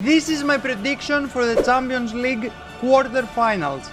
This is my prediction for the Champions League quarterfinals.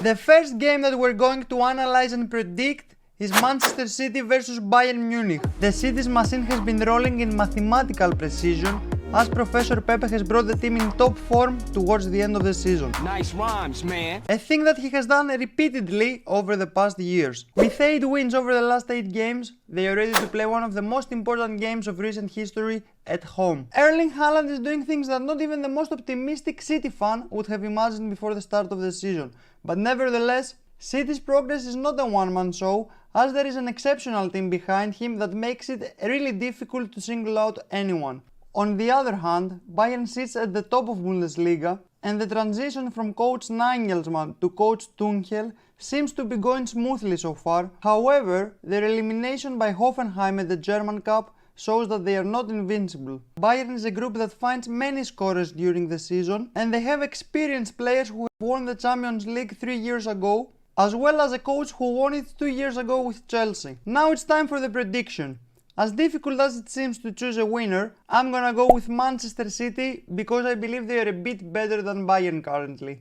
The first game that we're going to analyze and predict is Manchester City versus Bayern Munich. The City's machine has been rolling in mathematical precision as Professor Pepe has brought the team in top form towards the end of the season. Nice rhymes, man. A thing that he has done repeatedly over the past years. With 8 wins over the last 8 games, they are ready to play one of the most important games of recent history at home. Erling Haaland is doing things that not even the most optimistic City fan would have imagined before the start of the season. But nevertheless, City's progress is not a one-man show, as there is an exceptional team behind him that makes it really difficult to single out anyone. On the other hand, Bayern sits at the top of Bundesliga, and the transition from coach Nagelsmann to coach Tuchel seems to be going smoothly so far. However, their elimination by Hoffenheim at the German Cup shows that they are not invincible. Bayern is a group that finds many scorers during the season, and they have experienced players who have won the Champions League 3 years ago, as well as a coach who won it 2 years ago with Chelsea. Now it's time for the prediction. As difficult as it seems to choose a winner, I'm gonna go with Manchester City because I believe they are a bit better than Bayern currently.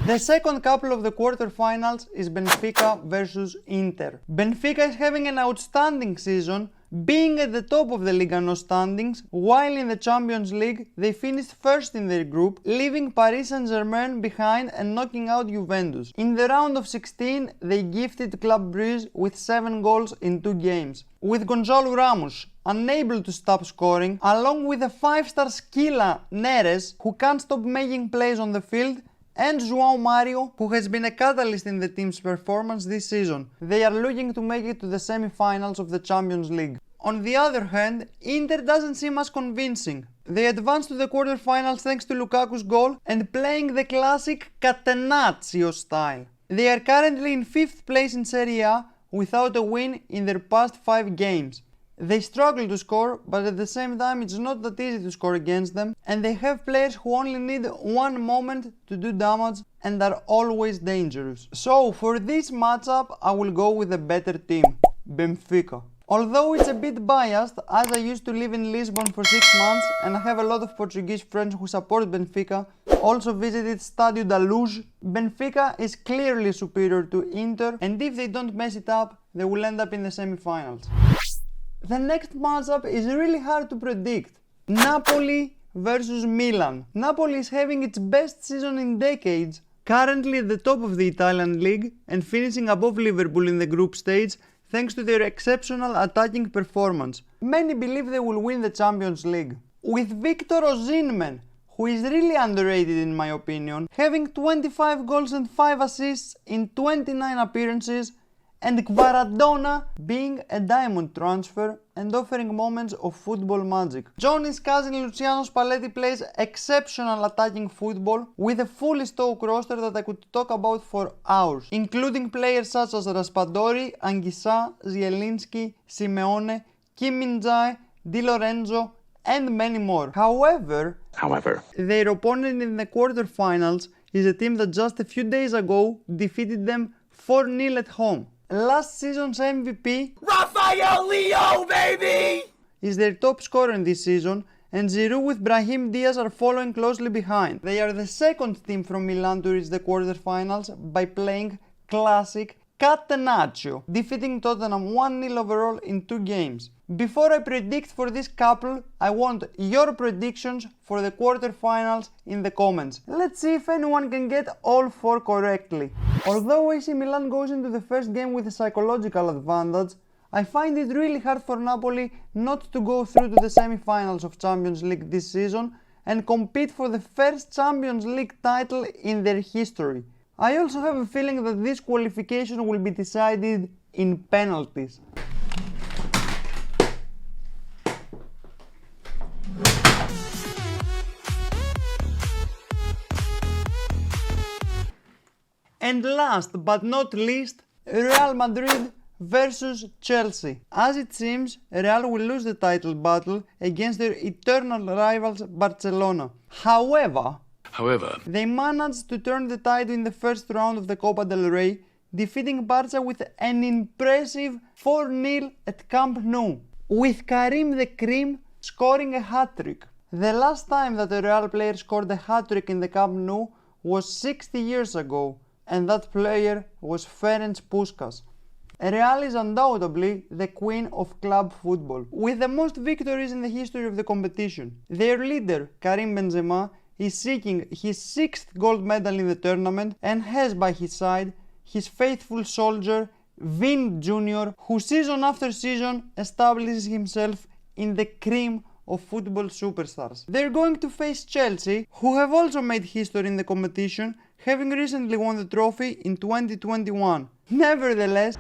The second couple of the quarterfinals is Benfica versus Inter. Benfica is having an outstanding season, being at the top of the Liga No standings, while in the Champions League they finished first in their group, leaving Paris Saint-Germain behind and knocking out Juventus. In the round of 16, they gifted Club Brugge with 7 goals in 2 games, with Gonzalo Ramos unable to stop scoring, along with a 5-star skiller Neres, who can't stop making plays on the field, and Joao Mario, who has been a catalyst in the team's performance this season. They are looking to make it to the semi-finals of the Champions League. On the other hand, Inter doesn't seem as convincing. They advanced to the quarterfinals thanks to Lukaku's goal and playing the classic Catenaccio style. They are currently in 5th place in Serie A without a win in their past 5 games. They struggle to score, but at the same time it's not that easy to score against them, and they have players who only need one moment to do damage and are always dangerous. So for this matchup I will go with a better team, Benfica. Although it's a bit biased, as I used to live in Lisbon for 6 months and I have a lot of Portuguese friends who support Benfica, also visited Stadio da Luz, Benfica is clearly superior to Inter, and if they don't mess it up, they will end up in the semi-finals. The next matchup is really hard to predict. Napoli versus Milan. Napoli is having its best season in decades, currently at the top of the Italian league and finishing above Liverpool in the group stage thanks to their exceptional attacking performance. Many believe they will win the Champions League. With Victor Osimhen, who is really underrated in my opinion, having 25 goals and 5 assists in 29 appearances, and Kvaradona being a diamond transfer and offering moments of football magic. Johnny's cousin Luciano Spalletti plays exceptional attacking football with a fully stocked roster that I could talk about for hours, including players such as Raspadori, Anguissa, Zielinski, Simeone, Kim Min-jae, Di Lorenzo, and many more. However, their opponent in the quarterfinals is a team that just a few days ago defeated them 4-0 at home. Last season's MVP, Rafael Leao, baby! is their top scorer in this season, and Giroud with Brahim Diaz are following closely behind. They are the second team from Milan to reach the quarterfinals by playing classic Catenaccio, defeating Tottenham 1-0 overall in 2 games. Before I predict for this couple, I want your predictions for the quarterfinals in the comments. Let's see if anyone can get all 4 correctly. Although AC Milan goes into the first game with a psychological advantage, I find it really hard for Napoli not to go through to the semi-finals of Champions League this season and compete for the first Champions League title in their history. I also have a feeling that this qualification will be decided in penalties. And last but not least, Real Madrid versus Chelsea. As it seems, Real will lose the title battle against their eternal rivals Barcelona. However, they managed to turn the tide in the first round of the Copa del Rey, defeating Barca with an impressive 4-0 at Camp Nou, with Karim the Cream scoring a hat-trick. The last time that a Real player scored a hat-trick in the Camp Nou was 60 years ago, and that player was Ferenc Puskas. Real is undoubtedly the queen of club football, with the most victories in the history of the competition. Their leader, Karim Benzema, is seeking his 6th gold medal in the tournament and has by his side his faithful soldier, Vin Jr., who season after season establishes himself in the cream of football superstars. They're going to face Chelsea, who have also made history in the competition, having recently won the trophy in 2021. Nevertheless,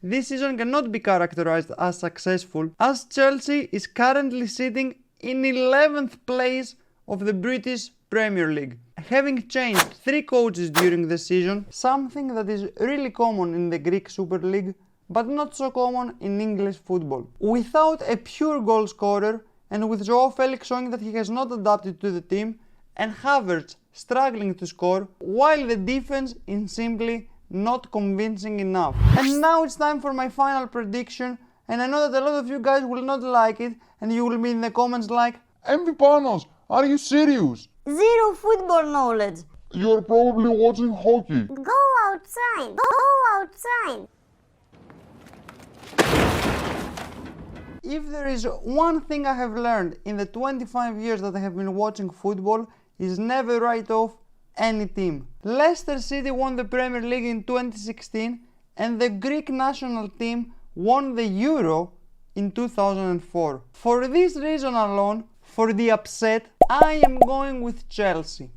this season cannot be characterized as successful, as Chelsea is currently sitting in 11th place of the British Premier League, having changed 3 coaches during the season, something that is really common in the Greek Super League, but not so common in English football. Without a pure goal scorer, and with Joao Felix showing that he has not adapted to the team, and Havertz struggling to score, while the defense is simply not convincing enough. And now it's time for my final prediction, and I know that a lot of you guys will not like it, and you will be in the comments like, Panos, are you serious? Zero football knowledge. You're probably watching hockey. Go outside. Go outside. If there is one thing I have learned in the 25 years that I have been watching football, is never write off any team. Leicester City won the Premier League in 2016 and the Greek national team won the Euro in 2004. For this reason alone, for the upset, I am going with Chelsea.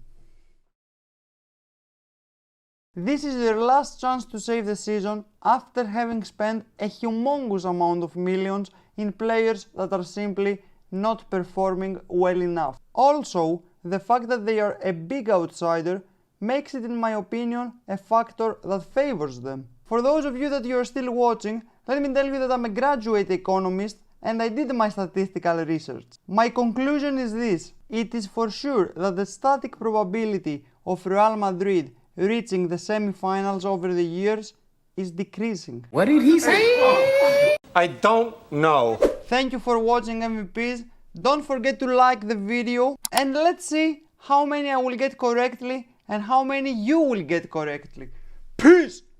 This is their last chance to save the season after having spent a humongous amount of millions in players that are simply not performing well enough. Also, the fact that they are a big outsider makes it, in my opinion, a factor that favors them. For those of you that you are still watching, let me tell you that I'm a graduate economist and I did my statistical research. My conclusion is this: it is for sure that the static probability of Real Madrid reaching the semi-finals over the years is decreasing. What did he say? I don't know. Thank you for watching MVPs. Don't forget to like the video and let's see how many I will get correctly and how many you will get correctly. Peace!